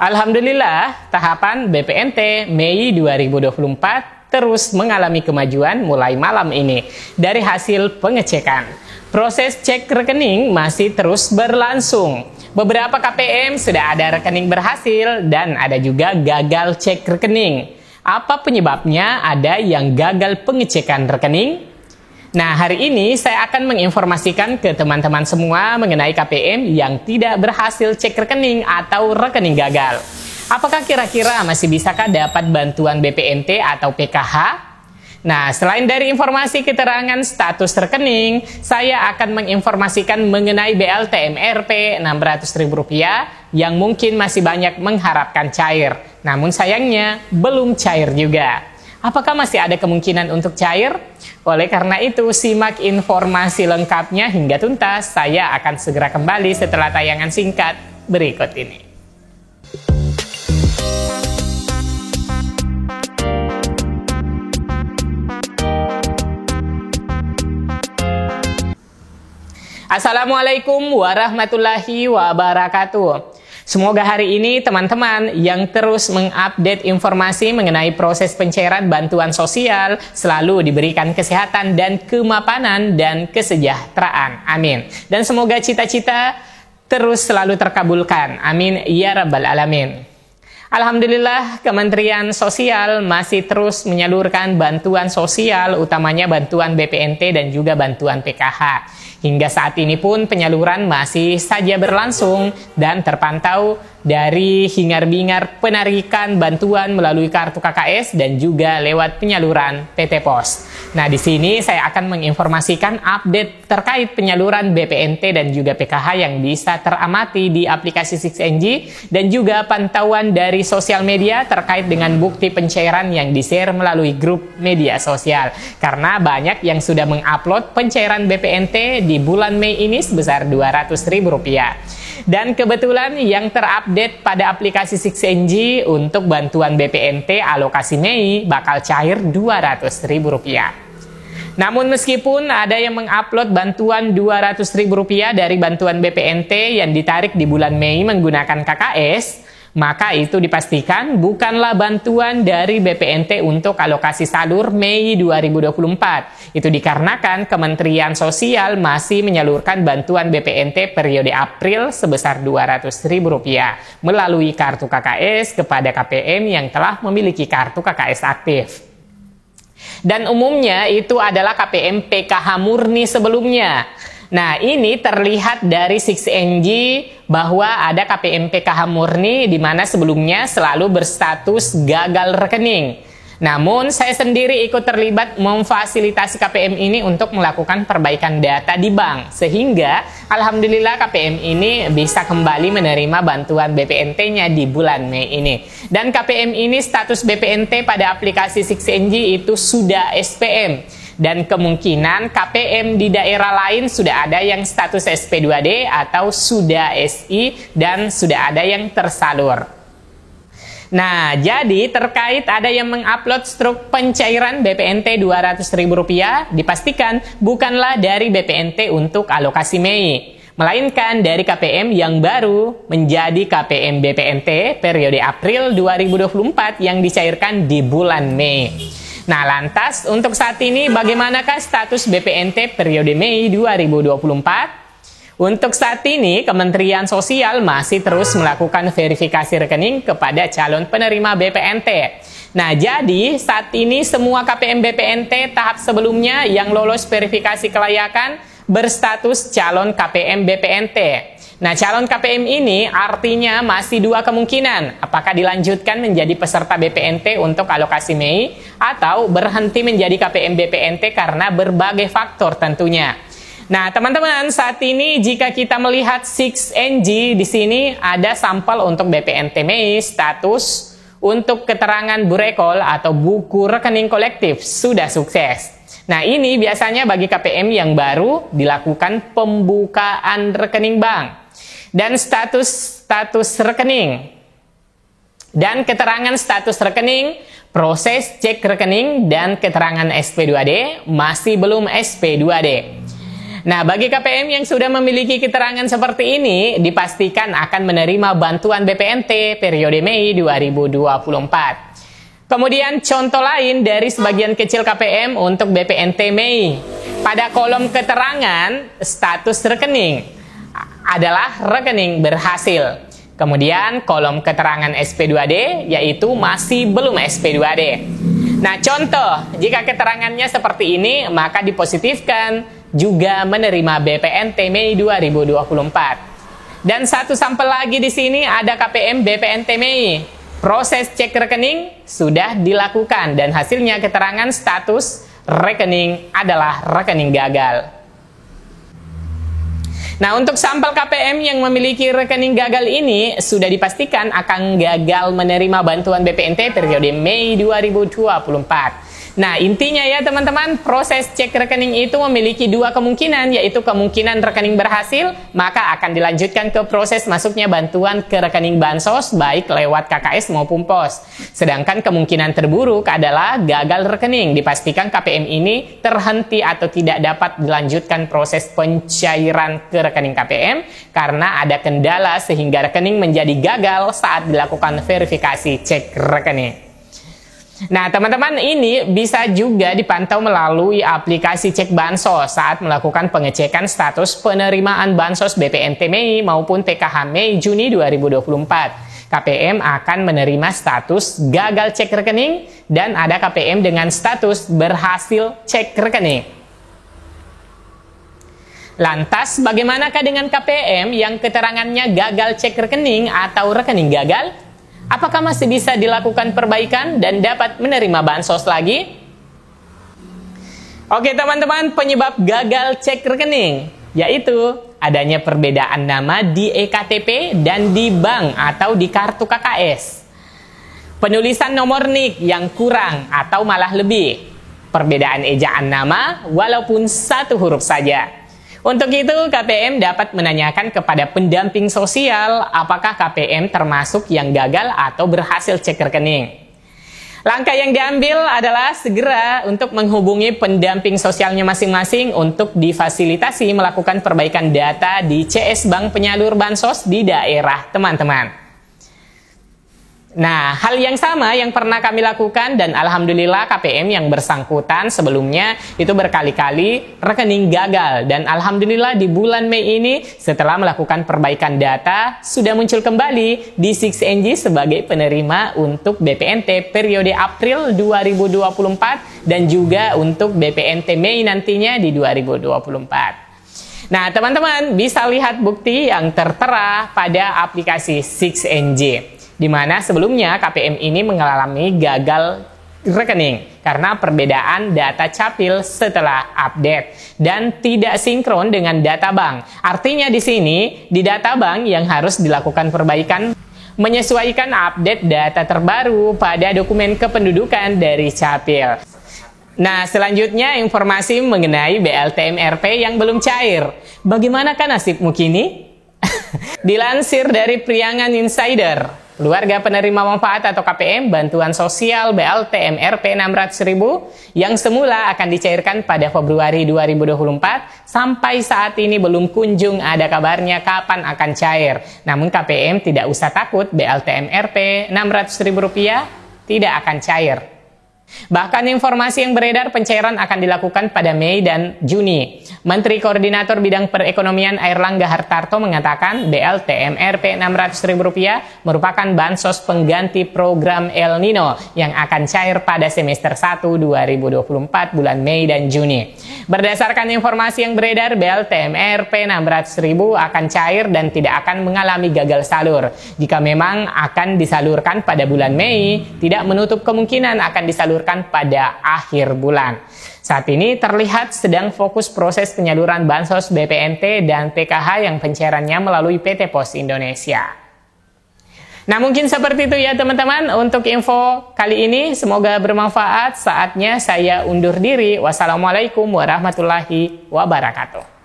Alhamdulillah, tahapan BPNT Mei 2024 terus mengalami kemajuan mulai malam ini. Dari hasil pengecekan, proses cek rekening masih terus berlangsung. Beberapa KPM sudah ada rekening berhasil dan ada juga gagal cek rekening. Apa penyebabnya ada yang gagal pengecekan rekening? Nah, hari ini saya akan menginformasikan ke teman-teman semua mengenai KPM yang tidak berhasil cek rekening atau rekening gagal. Apakah kira-kira masih bisakah dapat bantuan BPNT atau PKH? Nah, selain dari informasi keterangan status rekening, saya akan menginformasikan mengenai BLT MRP Rp600.000 yang mungkin masih banyak mengharapkan cair. Namun sayangnya, belum cair juga. Apakah masih ada kemungkinan untuk cair? Oleh karena itu, simak informasi lengkapnya hingga tuntas. Saya akan segera kembali setelah tayangan singkat berikut ini. Assalamualaikum warahmatullahi wabarakatuh. Semoga hari ini teman-teman yang terus mengupdate informasi mengenai proses pencairan bantuan sosial selalu diberikan kesehatan dan kemapanan dan kesejahteraan. Amin. Dan semoga cita-cita terus selalu terkabulkan. Amin. Ya Rabbal Alamin. Alhamdulillah, Kementerian Sosial masih terus menyalurkan bantuan sosial, utamanya bantuan BPNT dan juga bantuan PKH. Hingga saat ini pun penyaluran masih saja berlangsung dan terpantau dari hingar-bingar penarikan bantuan melalui kartu KKS dan juga lewat penyaluran PT Pos. Nah, di sini saya akan menginformasikan update terkait penyaluran BPNT dan juga PKH yang bisa teramati di aplikasi 6NG dan juga pantauan dari sosial media terkait dengan bukti pencairan yang di-share melalui grup media sosial. Karena banyak yang sudah mengupload pencairan BPNT di bulan Mei ini sebesar Rp200.000. Dan kebetulan yang terupdate pada aplikasi 6NG untuk bantuan BPNT alokasi Mei bakal cair Rp200.000. Namun meskipun ada yang mengupload bantuan Rp200.000 dari bantuan BPNT yang ditarik di bulan Mei menggunakan KKS, maka itu dipastikan bukanlah bantuan dari BPNT untuk alokasi salur Mei 2024. Itu dikarenakan Kementerian Sosial masih menyalurkan bantuan BPNT periode April sebesar Rp200.000 melalui kartu KKS kepada KPM yang telah memiliki kartu KKS aktif. Dan umumnya itu adalah KPM PKH murni sebelumnya. Nah, ini terlihat dari 6NG bahwa ada KPM PKH murni di mana sebelumnya selalu berstatus gagal rekening. Namun, saya sendiri ikut terlibat memfasilitasi KPM ini untuk melakukan perbaikan data di bank. Sehingga, alhamdulillah KPM ini bisa kembali menerima bantuan BPNT-nya di bulan Mei ini. Dan KPM ini status BPNT pada aplikasi 6NG itu sudah SPM. Dan kemungkinan KPM di daerah lain sudah ada yang status SP2D atau sudah SI dan sudah ada yang tersalur. Nah, jadi terkait ada yang mengupload struk pencairan BPNT Rp200.000, dipastikan bukanlah dari BPNT untuk alokasi Mei, melainkan dari KPM yang baru menjadi KPM BPNT periode April 2024 yang dicairkan di bulan Mei. Nah, lantas untuk saat ini bagaimanakah status BPNT periode Mei 2024? Untuk saat ini, Kementerian Sosial masih terus melakukan verifikasi rekening kepada calon penerima BPNT. Nah, jadi saat ini semua KPM BPNT tahap sebelumnya yang lolos verifikasi kelayakan berstatus calon KPM BPNT. Nah, calon KPM ini artinya masih dua kemungkinan. Apakah dilanjutkan menjadi peserta BPNT untuk alokasi Mei atau berhenti menjadi KPM BPNT karena berbagai faktor tentunya. Nah, teman-teman, saat ini jika kita melihat 6NG di sini ada sampel untuk BPNT Mei, status untuk keterangan burekol atau buku rekening kolektif sudah sukses. Nah, ini biasanya bagi KPM yang baru dilakukan pembukaan rekening bank dan status rekening dan keterangan status rekening, proses cek rekening dan keterangan SP2D masih belum SP2D. Nah, bagi KPM yang sudah memiliki keterangan seperti ini, dipastikan akan menerima bantuan BPNT periode Mei 2024. Kemudian contoh lain dari sebagian kecil KPM untuk BPNT Mei. Pada kolom keterangan, status rekening adalah rekening berhasil. Kemudian kolom keterangan SP2D yaitu masih belum SP2D. Nah, contoh, jika keterangannya seperti ini, maka dipositifkan juga menerima BPNT Mei 2024. Dan satu sampel lagi di sini ada KPM BPNT Mei. Proses cek rekening sudah dilakukan dan hasilnya keterangan status rekening adalah rekening gagal. Nah, untuk sampel KPM yang memiliki rekening gagal ini sudah dipastikan akan gagal menerima bantuan BPNT periode Mei 2024. Nah, intinya ya teman-teman, proses cek rekening itu memiliki dua kemungkinan, yaitu kemungkinan rekening berhasil, maka akan dilanjutkan ke proses masuknya bantuan ke rekening Bansos, baik lewat KKS maupun POS. Sedangkan kemungkinan terburuk adalah gagal rekening, dipastikan KPM ini terhenti atau tidak dapat dilanjutkan proses pencairan ke rekening KPM, karena ada kendala sehingga rekening menjadi gagal saat dilakukan verifikasi cek rekening. Nah, teman-teman, ini bisa juga dipantau melalui aplikasi Cek Bansos saat melakukan pengecekan status penerimaan Bansos BPNT Mei maupun TKH Mei Juni 2024. KPM akan menerima status gagal cek rekening dan ada KPM dengan status berhasil cek rekening. Lantas, bagaimanakah dengan KPM yang keterangannya gagal cek rekening atau rekening gagal? Apakah masih bisa dilakukan perbaikan dan dapat menerima bansos lagi? Oke teman-teman, penyebab gagal cek rekening yaitu adanya perbedaan nama di EKTP dan di bank atau di kartu KKS. Penulisan nomor NIK yang kurang atau malah lebih. Perbedaan ejaan nama walaupun satu huruf saja. Untuk itu, KPM dapat menanyakan kepada pendamping sosial apakah KPM termasuk yang gagal atau berhasil cek rekening. Langkah yang diambil adalah segera untuk menghubungi pendamping sosialnya masing-masing untuk difasilitasi melakukan perbaikan data di CS Bank penyalur Bansos di daerah teman-teman. Nah, hal yang sama yang pernah kami lakukan dan alhamdulillah KPM yang bersangkutan sebelumnya itu berkali-kali rekening gagal dan alhamdulillah di bulan Mei ini setelah melakukan perbaikan data sudah muncul kembali di 6NG sebagai penerima untuk BPNT periode April 2024 dan juga untuk BPNT Mei nantinya di 2024. Nah, teman-teman bisa lihat bukti yang tertera pada aplikasi 6NG. Di mana sebelumnya KPM ini mengalami gagal rekening karena perbedaan data capil setelah update dan tidak sinkron dengan data bank. Artinya di sini di data bank yang harus dilakukan perbaikan menyesuaikan update data terbaru pada dokumen kependudukan dari capil. Nah, selanjutnya informasi mengenai BLTM RP yang belum cair. Bagaimanakah nasibmu kini? Dilansir dari Priangan Insider, keluarga penerima manfaat atau KPM bantuan sosial BLTM Rp 600.000 yang semula akan dicairkan pada Februari 2024 sampai saat ini belum kunjung ada kabarnya kapan akan cair. Namun KPM tidak usah takut, BLTM Rp 600.000 tidak akan cair. Bahkan informasi yang beredar pencairan akan dilakukan pada Mei dan Juni. Menteri Koordinator Bidang Perekonomian Airlangga Hartarto mengatakan BLTM Rp 600.000 merupakan bansos pengganti program El Nino yang akan cair pada semester 1 2024 bulan Mei dan Juni. Berdasarkan informasi yang beredar, BLTM Rp 600.000 akan cair dan tidak akan mengalami gagal salur. Jika memang akan disalurkan pada bulan Mei, tidak menutup kemungkinan akan disalurkan pada akhir bulan. Saat ini terlihat sedang fokus proses penyaluran bansos BPNT dan PKH yang pencairannya melalui PT Pos Indonesia. Nah, mungkin seperti itu ya teman-teman untuk info kali ini. Semoga bermanfaat. Saatnya saya undur diri. Wassalamualaikum warahmatullahi wabarakatuh.